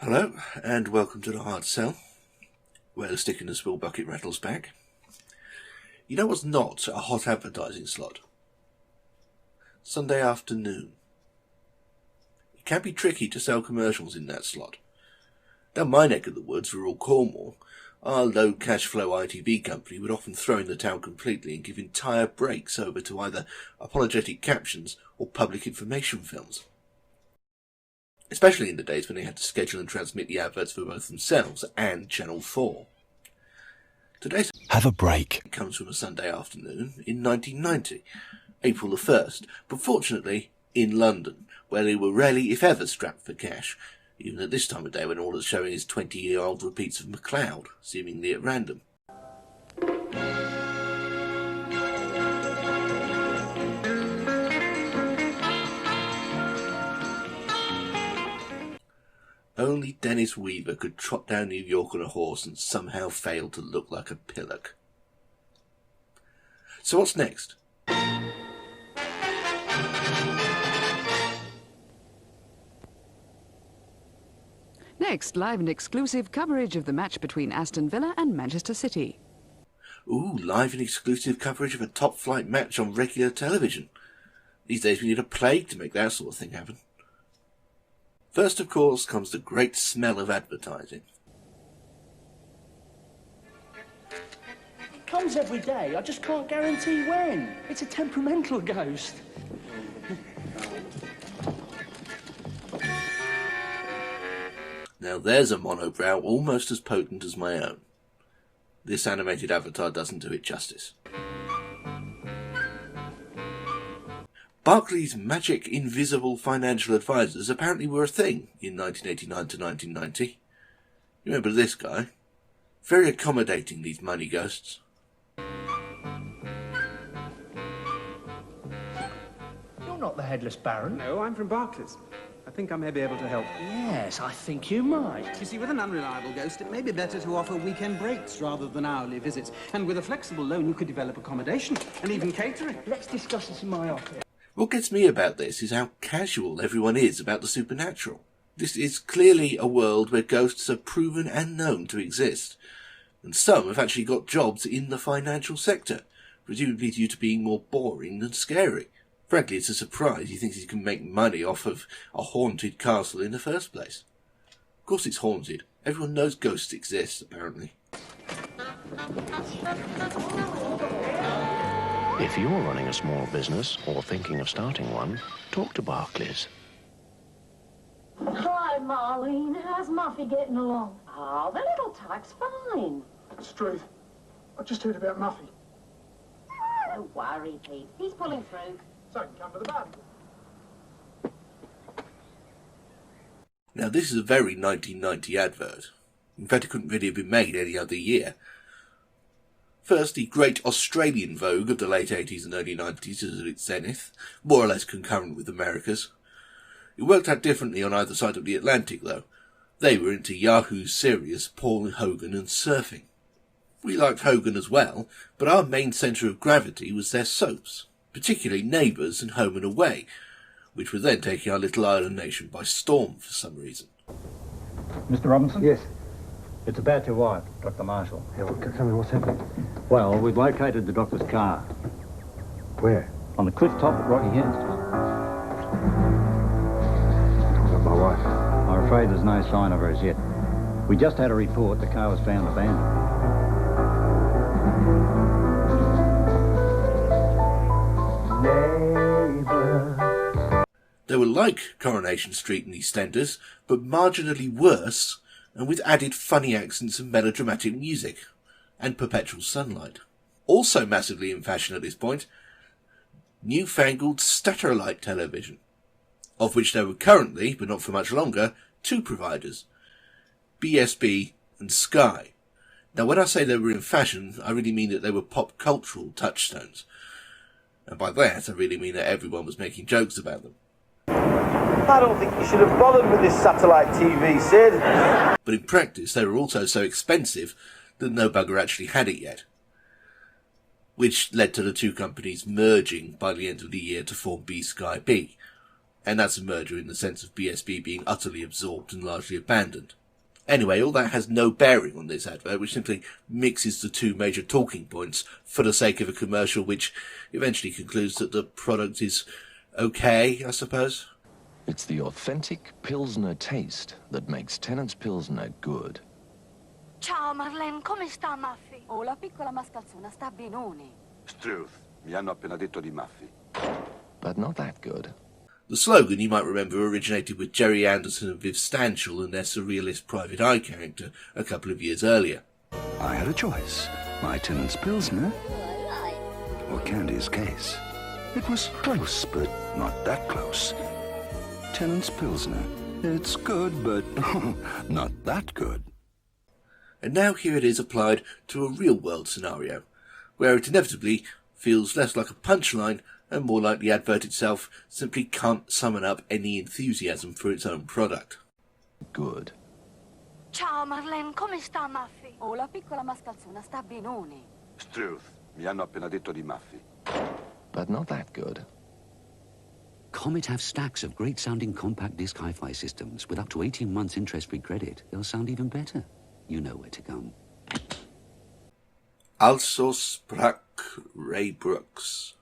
Hello, and welcome to the hard sell, where the stick in the swill-bucket rattles back. You know what's not a hot advertising slot? Sunday afternoon. It can be tricky to sell commercials in that slot. Down my neck of the woods, rural Cornwall, our low cash flow ITV company would often throw in the towel completely and give entire breaks over to either apologetic captions or public information films. Especially in the days when they had to schedule and transmit the adverts for both themselves and Channel 4. Today's Have a break comes from a Sunday afternoon in 1990, April the 1st, but fortunately in London, where they were rarely, if ever, strapped for cash, even at this time of day when all that's showing is 20-year-old repeats of McCloud, seemingly at random. Only Dennis Weaver could trot down New York on a horse and somehow fail to look like a pillock. So what's next? Next, live and exclusive coverage of the match between Aston Villa and Manchester City. Ooh, live and exclusive coverage of a top-flight match on regular television. These days we need a plague to make that sort of thing happen. First, of course, comes the great smell of advertising. It comes every day. I just can't guarantee when. It's a temperamental ghost. Now there's a monobrow almost as potent as my own. This animated avatar doesn't do it justice. Barclays' magic invisible financial advisors apparently were a thing in 1989 to 1990. You remember this guy? Very accommodating, these money ghosts. You're not the headless baron. No, I'm from Barclays. I think I may be able to help. Yes, I think you might. You see, with an unreliable ghost, it may be better to offer weekend breaks rather than hourly visits. And with a flexible loan, you could develop accommodation and even catering. Let's discuss this in my office. What gets me about this is how casual everyone is about the supernatural. This is clearly a world where ghosts are proven and known to exist. And some have actually got jobs in the financial sector, presumably due to being more boring than scary. Frankly, it's a surprise he thinks he can make money off of a haunted castle in the first place. Of course it's haunted. Everyone knows ghosts exist, apparently. If you're running a small business or thinking of starting one, talk to Barclays. Hi, Marlene. How's Muffy getting along? Oh, the little tyke's fine. Struth, I just heard about Muffy. Don't worry, Pete. He's pulling through. So I can come to the barbecue. Now this is a very 1990 advert. In fact, it couldn't really have been made any other year. First, the great Australian vogue of the late 80s and early 90s is at its zenith, more or less concurrent with America's. It worked out differently on either side of the Atlantic, though. They were into Yahoo Serious, Paul Hogan and surfing. We liked Hogan as well, but our main centre of gravity was their soaps, particularly Neighbours and Home and Away, which were then taking our little island nation by storm for some reason. Mr. Robinson? Yes. It's about your wife, Dr. Marshall. Yeah, well, tell me what's happening. Well, we've located the doctor's car Where? on the cliff top at Rocky Heads. What about my wife? I'm afraid there's no sign of her as yet. We just had a report the car was found abandoned. They were like Coronation Street and EastEnders, but marginally worse, and with added funny accents and melodramatic music, and perpetual sunlight. Also massively in fashion at this point, newfangled Statterlight television, of which there were currently, but not for much longer, two providers, BSB and Sky. Now when I say they were in fashion, I really mean that they were pop cultural touchstones. And by that, I really mean that everyone was making jokes about them. I don't think you should have bothered with this satellite TV, Sid. But in practice, they were also so expensive that no bugger actually had it yet. Which led to the two companies merging by the end of the year to form B-Sky B. And that's a merger in the sense of BSB being utterly absorbed and largely abandoned. Anyway, all that has no bearing on this advert, which simply mixes the two major talking points for the sake of a commercial which eventually concludes that the product is okay, I suppose. It's the authentic Pilsner taste that makes Tennant's Pilsner good. Ciao Marlene, come sta Muffy? Oh, la piccola mascalzona sta benone. Struth, mi hanno appena detto di Muffy. But not that good. The slogan, you might remember, originated with Jerry Anderson and Viv Stanshall and their surrealist Private Eye character a couple of years earlier. I had a choice. My Tennant's Pilsner or Candy's Case. It was close, but not that close. Tennant's Pilsner. It's good, but not that good. And now here it is applied to a real-world scenario, where it inevitably feels less like a punchline and more like the advert itself simply can't summon up any enthusiasm for its own product. Good. Ciao Marlene, come sta Muffy? Oh, la piccola mascalzona sta benone. Struth, mi hanno appena detto di Muffy. But not that good. Comet have stacks of great-sounding compact disc hi-fi systems with up to 18 months interest-free credit. They'll sound even better. You know where to come. Also sprach Ray Brooks.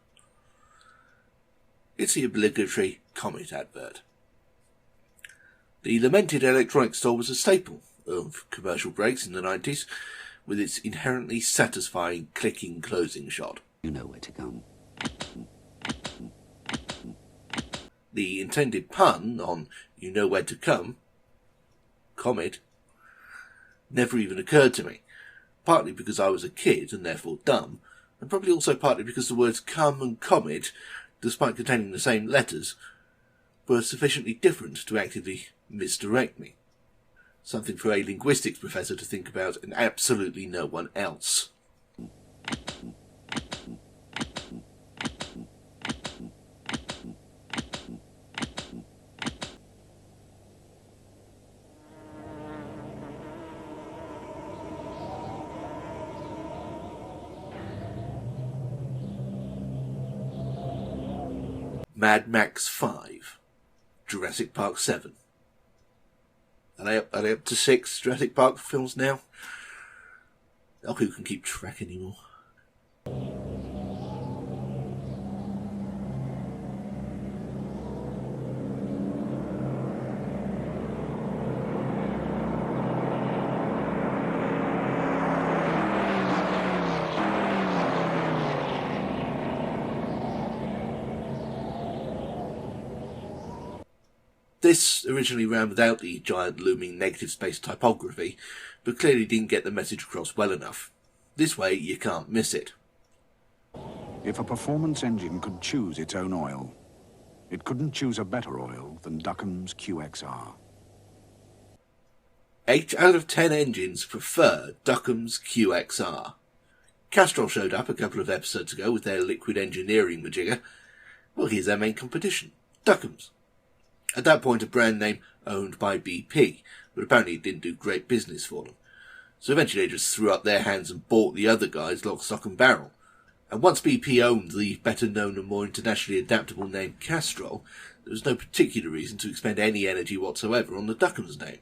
It's the obligatory Comet advert. The lamented electronics store was a staple of commercial breaks in the 90s, with its inherently satisfying clicking closing shot. You know where to come. The intended pun on "you know where to come," Comet, never even occurred to me, partly because I was a kid and therefore dumb, and probably also partly because the words come and comet, despite containing the same letters, were sufficiently different to actively misdirect me. Something for a linguistics professor to think about and absolutely no one else. Mad Max 5, Jurassic Park 7. Are they up to 6 Jurassic Park films now? Oh, who can keep track anymore? This originally ran without the giant looming negative space typography, but clearly didn't get the message across well enough. This way, you can't miss it. If a performance engine could choose its own oil, it couldn't choose a better oil than Duckham's QXR. 8 out of 10 engines prefer Duckham's QXR. Castrol showed up a couple of episodes ago with their liquid engineering majigger. Well, here's their main competition, Duckham's. At that point, a brand name owned by BP, but apparently it didn't do great business for them. So eventually they just threw up their hands and bought the other guys lock, stock and barrel. And once BP owned the better-known and more internationally adaptable name Castrol, there was no particular reason to expend any energy whatsoever on the Duckham's name.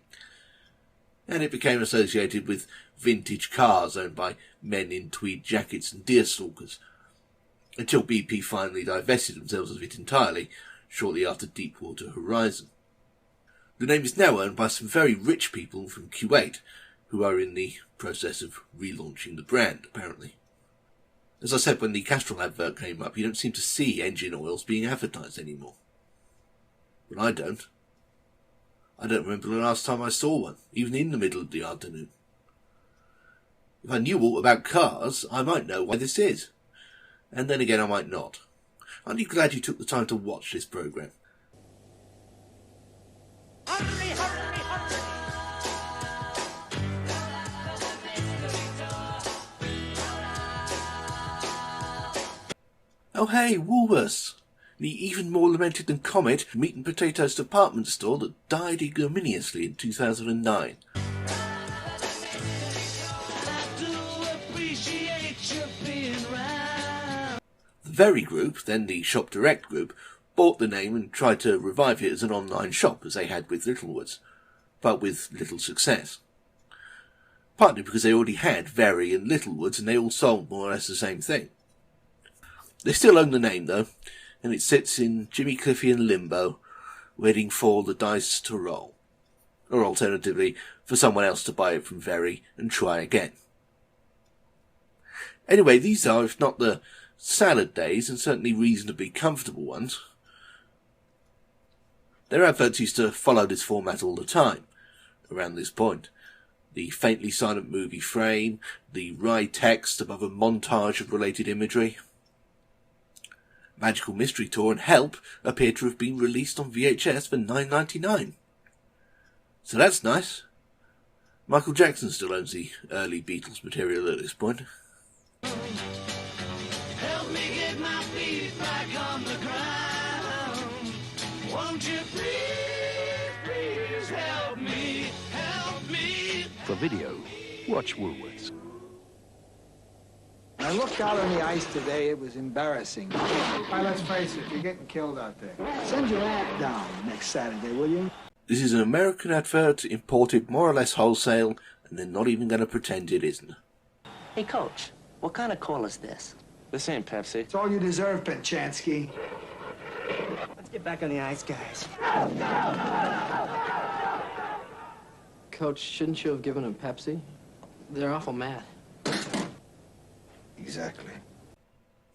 And it became associated with vintage cars owned by men in tweed jackets and deerstalkers, until BP finally divested themselves of it entirely, shortly after Deepwater Horizon. The name is now owned by some very rich people from Kuwait, who are in the process of relaunching the brand, apparently. As I said, when the Castrol advert came up, you don't seem to see engine oils being advertised anymore. But I don't. I don't remember the last time I saw one, even in the middle of the afternoon. If I knew all about cars, I might know why this is. And then again, I might not. Aren't you glad you took the time to watch this programme? Hurry, hurry, hurry. Oh hey, Woolworths! The even more lamented than Comet meat and potatoes department store that died ignominiously in 2009. The Very Group, then the Shop Direct Group, bought the name and tried to revive it as an online shop, as they had with Littlewoods, but with little success. Partly because they already had Very and Littlewoods, and they all sold more or less the same thing. They still own the name, though, and it sits in Jimmy Cliffy and limbo, waiting for the dice to roll. Or alternatively, for someone else to buy it from Very and try again. Anyway, these are, if not the salad days, and certainly reasonably comfortable ones. Their adverts used to follow this format all the time, around this point. The faintly silent movie frame, the wry text above a montage of related imagery. Magical Mystery Tour and Help appear to have been released on VHS for $9.99. So that's nice. Michael Jackson still owns the early Beatles material at this point. Help me get my feet back on the ground. Won't you please help me, help me. For video, watch Woolworths. I looked out on the ice today. It was embarrassing. Why, let's face it, you're getting killed out there. Send your act down next Saturday, will you? This is an American advert imported more or less wholesale, and they're not even going to pretend it isn't. Hey, Coach, what kind of call is this? This ain't Pepsi. It's all you deserve, Penchansky. Let's get back on the ice, guys. Coach, shouldn't you have given him Pepsi? They're awful mad. Exactly.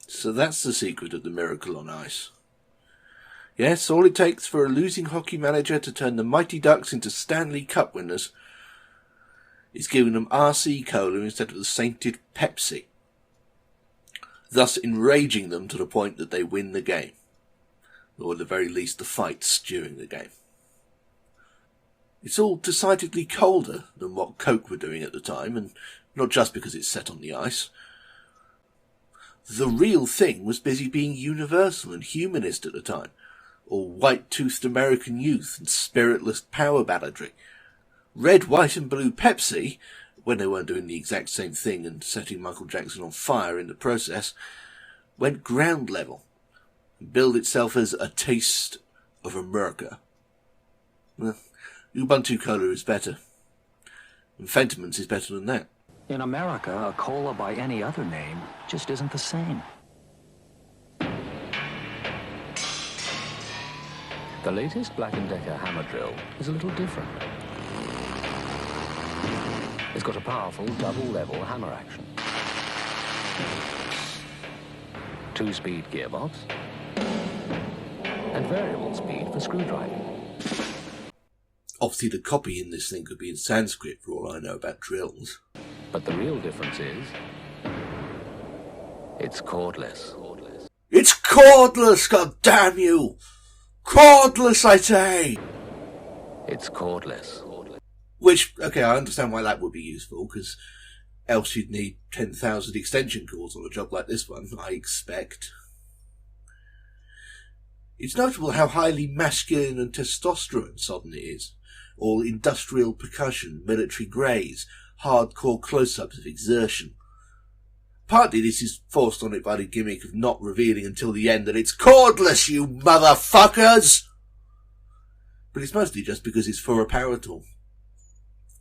So that's the secret of the miracle on ice. Yes, all it takes for a losing hockey manager to turn the Mighty Ducks into Stanley Cup winners is giving them RC Cola instead of the sainted Pepsi, thus enraging them to the point that they win the game, or at the very least the fights during the game. It's all decidedly colder than what Coke were doing at the time, and not just because it's set on the ice. The real thing was busy being universal and humanist at the time, or white-toothed American youth and spiritless power balladry. Red, white and blue Pepsi, when they weren't doing the exact same thing and setting Michael Jackson on fire in the process, went ground level and billed itself as a taste of America. Well, Ubuntu Cola is better, and Fentimans is better than that. In America, a cola by any other name just isn't the same. The latest Black & Decker hammer drill is a little different. It's got a powerful double-level hammer action, 2-speed gearbox, and variable speed for screwdriving. Obviously the copy in this thing could be in Sanskrit for all I know about drills. But the real difference is, it's cordless. It's cordless, god damn you! Cordless, I say! It's cordless. Which, okay, I understand why that would be useful, because else you'd need 10,000 extension cords on a job like this one, I expect. It's notable how highly masculine and testosterone sodden it is. All industrial percussion, military greys, hardcore close-ups of exertion. Partly this is forced on it by the gimmick of not revealing until the end that it's cordless, you motherfuckers! But it's mostly just because it's for a power tool.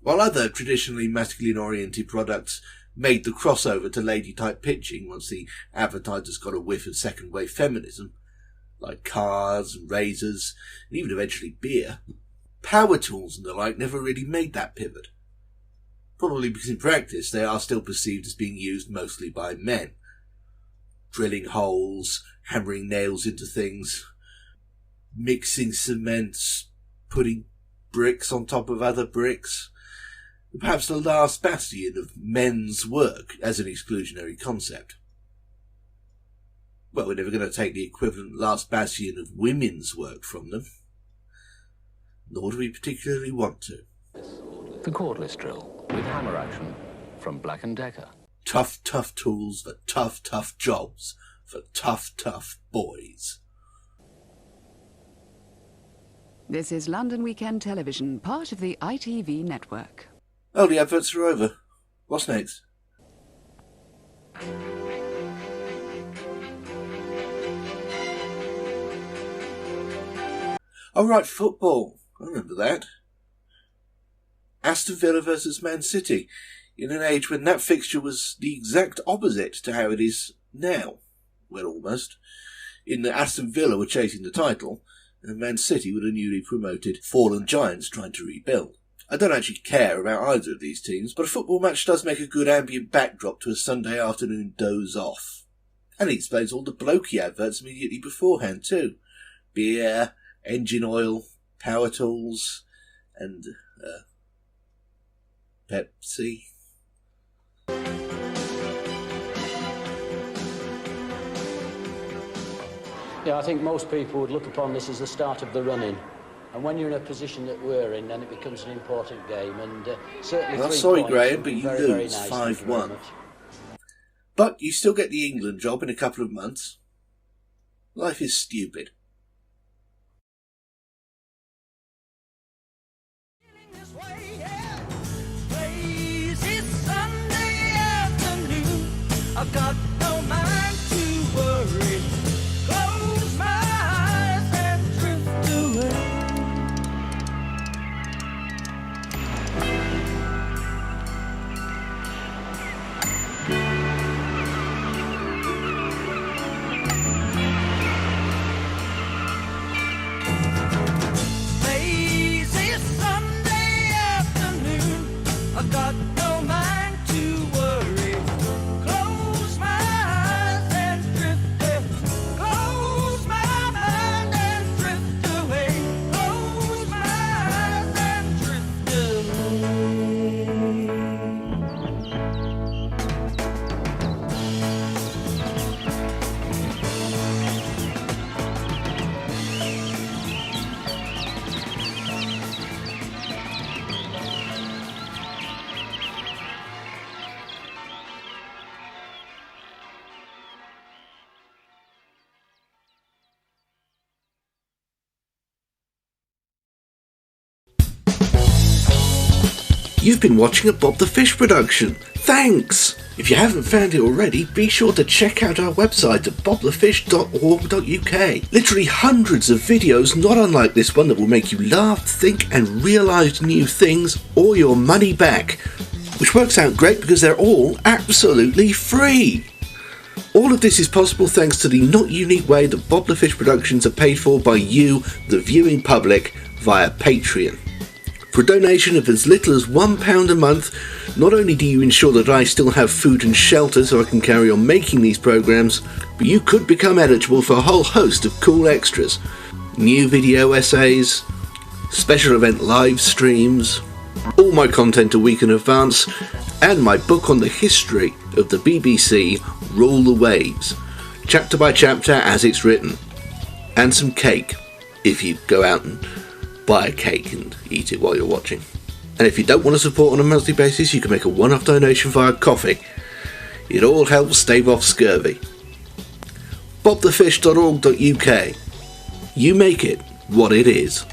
While other traditionally masculine-oriented products made the crossover to lady-type pitching once the advertisers got a whiff of second-wave feminism, like cars and razors, and even eventually beer, power tools and the like never really made that pivot. Probably because in practice they are still perceived as being used mostly by men. Drilling holes, hammering nails into things, mixing cements, putting bricks on top of other bricks. Perhaps the last bastion of men's work as an exclusionary concept. Well, we're never going to take the equivalent last bastion of women's work from them. Nor do we particularly want to. The cordless drill with hammer action from Black & Decker. Tough, tough tools for tough, tough jobs for tough, tough boys. This is London Weekend Television, part of the ITV network. Oh, the adverts are over. What's next? Oh right, football. I remember that. Aston Villa versus Man City, in an age when that fixture was the exact opposite to how it is now. Well, almost. In that Aston Villa were chasing the title, and Man City were the newly promoted fallen giants trying to rebuild. I don't actually care about either of these teams, but a football match does make a good ambient backdrop to a Sunday afternoon doze off. And it explains all the blokey adverts immediately beforehand too. Beer, engine oil, power tools, and, Pepsi. Yeah, I think most people would look upon this as the start of the run-in. And when you're in a position that we're in, then it becomes an important game. And certainly, Well, 3 sorry, points Graham, would but be you very, very lose nice. Thank you very 5-1. much. But you still get the England job in a couple of months. Life is stupid. Lazy Sunday afternoon, I've got no mind to worry. Close my eyes and drift away. Lazy Sunday afternoon, I've got no mind to worry. Close my eyes and drift away. Close my mind and drift away. Close my eyes and drift away. You've been watching a Bob the Fish production. Thanks! If you haven't found it already, be sure to check out our website at bobthefish.org.uk. Literally hundreds of videos not unlike this one that will make you laugh, think and realise new things or your money back. Which works out great because they're all absolutely free. All of this is possible thanks to the not unique way that Bob the Fish productions are paid for by you, the viewing public, via Patreon. For a donation of as little as £1 a month, not only do you ensure that I still have food and shelter so I can carry on making these programmes, but you could become eligible for a whole host of cool extras. New video essays, special event live streams, all my content a week in advance, and my book on the history of the BBC, Rule the Waves, chapter by chapter as it's written. And some cake, if you go out and buy a cake and eat it while you're watching. And if you don't want to support on a monthly basis, you can make a one-off donation via coffee. It all helps stave off scurvy. bobthefish.org.uk. You make it what it is.